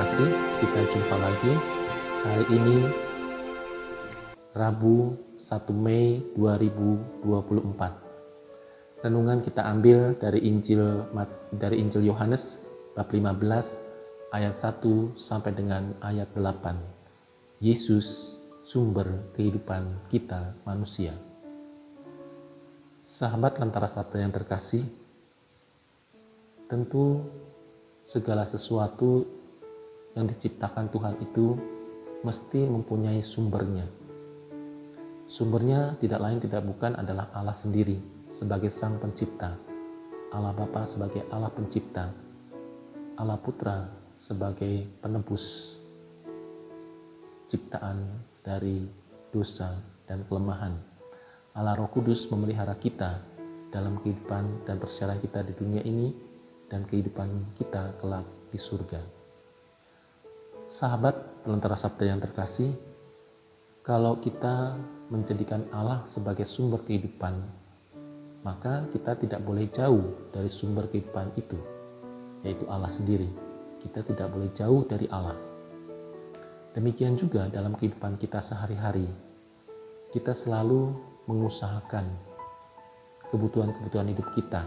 terkasih, kita jumpa lagi hari ini Rabu 1 Mei 2024. Renungan kita ambil dari Injil Yohanes bab 15 ayat 1 sampai dengan ayat 8. Yesus sumber kehidupan kita manusia. Sahabat Lentera Sabda yang terkasih, tentu segala sesuatu yang diciptakan Tuhan itu mesti mempunyai sumbernya. Sumbernya tidak lain tidak bukan adalah Allah sendiri sebagai Sang Pencipta, Allah Bapa sebagai Allah Pencipta, Allah Putra sebagai penebus ciptaan dari dosa dan kelemahan. Allah Roh Kudus memelihara kita dalam kehidupan dan perjalanan kita di dunia ini dan kehidupan kita kelak di surga. Sahabat Lentera Sabda yang terkasih, kalau kita menjadikan Allah sebagai sumber kehidupan, maka kita tidak boleh jauh dari sumber kehidupan itu, yaitu Allah sendiri. Kita tidak boleh jauh dari Allah. Demikian juga dalam kehidupan kita sehari-hari, kita selalu mengusahakan kebutuhan-kebutuhan hidup kita,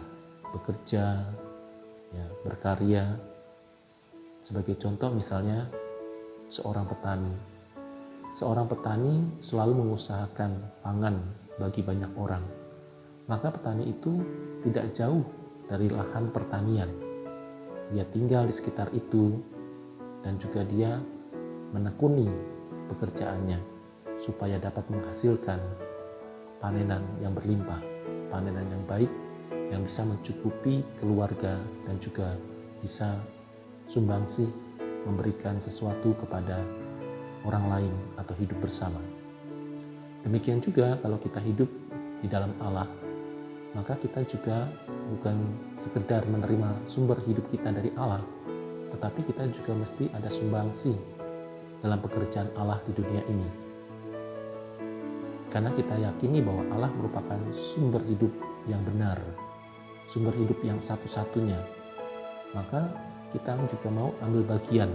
bekerja, berkarya. Sebagai contoh misalnya seorang petani. Seorang petani selalu mengusahakan pangan bagi banyak orang. Maka petani itu tidak jauh dari lahan pertanian. Dia tinggal di sekitar itu dan juga dia menekuni pekerjaannya supaya dapat menghasilkan panenan yang berlimpah, panenan yang baik, yang bisa mencukupi keluarga dan juga bisa sumbangsih memberikan sesuatu kepada orang lain atau hidup bersama. Demikian juga kalau kita hidup di dalam Allah, maka kita juga bukan sekedar menerima sumber hidup kita dari Allah, tetapi kita juga mesti ada sumbangsih dalam pekerjaan Allah di dunia ini. Karena kita yakini bahwa Allah merupakan sumber hidup yang benar, sumber hidup yang satu-satunya, maka kita juga mau ambil bagian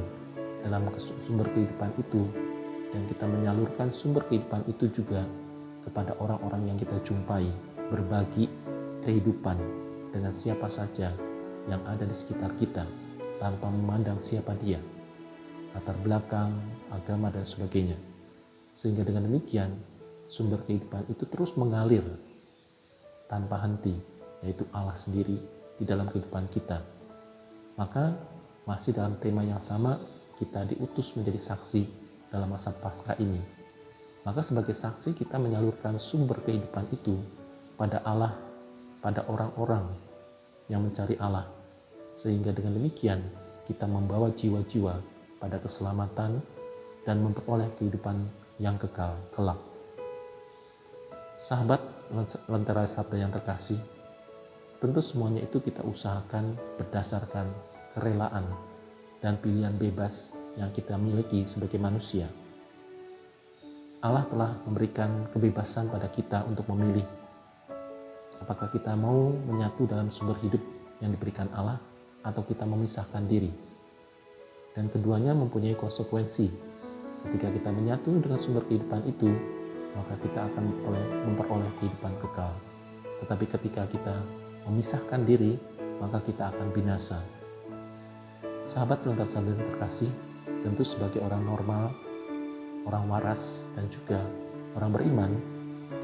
dalam sumber kehidupan itu, dan kita menyalurkan sumber kehidupan itu juga kepada orang-orang yang kita jumpai, berbagi kehidupan dengan siapa saja yang ada di sekitar kita tanpa memandang siapa dia, latar belakang, agama dan sebagainya. Sehingga dengan demikian sumber kehidupan itu terus mengalir tanpa henti, yaitu Allah sendiri di dalam kehidupan kita. Maka masih dalam tema yang sama, kita diutus menjadi saksi dalam masa Paskah ini. Maka sebagai saksi kita menyalurkan sumber kehidupan itu pada Allah, pada orang-orang yang mencari Allah. Sehingga dengan demikian kita membawa jiwa-jiwa pada keselamatan dan memperoleh kehidupan yang kekal kelak. Sahabat Lentera Sabda yang terkasih, tentu semuanya itu kita usahakan berdasarkan kerelaan dan pilihan bebas yang kita miliki sebagai manusia. Allah telah memberikan kebebasan pada kita untuk memilih apakah kita mau menyatu dalam sumber hidup yang diberikan Allah atau kita memisahkan diri. Dan keduanya mempunyai konsekuensi. Ketika kita menyatu dengan sumber kehidupan itu, maka kita akan memperoleh kehidupan kekal. Tetapi ketika kita memisahkan diri, maka kita akan binasa. Sahabat Lentera Sabda yang terkasih, tentu sebagai orang normal, orang waras, dan juga orang beriman,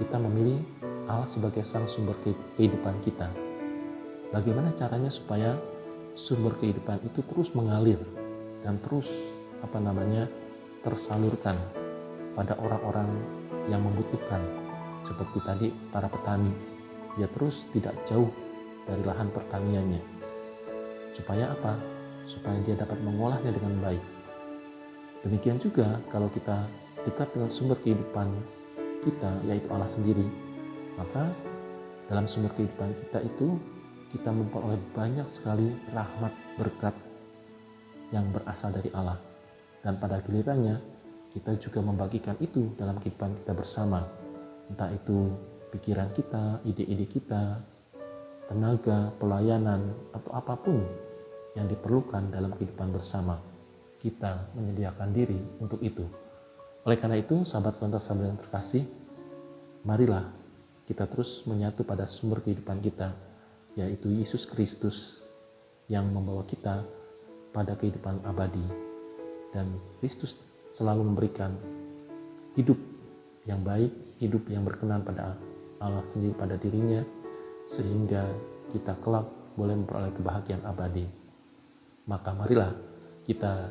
kita memilih Allah sebagai sang sumber kehidupan kita. Bagaimana caranya supaya sumber kehidupan itu terus mengalir dan terus tersalurkan pada orang-orang yang membutuhkan, seperti tadi para petani, dia terus tidak jauh dari lahan pertaniannya. Supaya apa? Supaya dia dapat mengolahnya dengan baik. Demikian juga kalau kita dekat dengan sumber kehidupan kita, yaitu Allah sendiri, maka dalam sumber kehidupan kita itu kita memperoleh banyak sekali rahmat berkat yang berasal dari Allah. Dan pada gilirannya kita juga membagikan itu dalam kehidupan kita bersama, entah itu pikiran kita, ide-ide kita, tenaga, pelayanan, atau apapun yang diperlukan dalam kehidupan bersama. kita menyediakan diri untuk itu. Oleh karena itu, sahabat sahabat yang terkasih, marilah kita terus menyatu pada sumber kehidupan kita, yaitu Yesus Kristus yang membawa kita pada kehidupan abadi. Dan Kristus selalu memberikan hidup yang baik, hidup yang berkenan pada Allah sendiri, pada dirinya, sehingga kita kelak boleh memperoleh kebahagiaan abadi. Maka marilah kita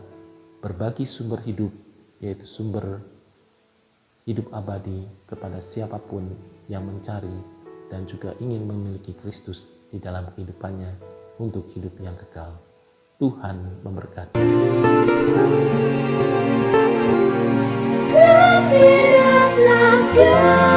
berbagi sumber hidup, yaitu sumber hidup abadi, kepada siapapun yang mencari dan juga ingin memiliki Kristus di dalam kehidupannya untuk hidup yang kekal. Tuhan memberkati. Sabda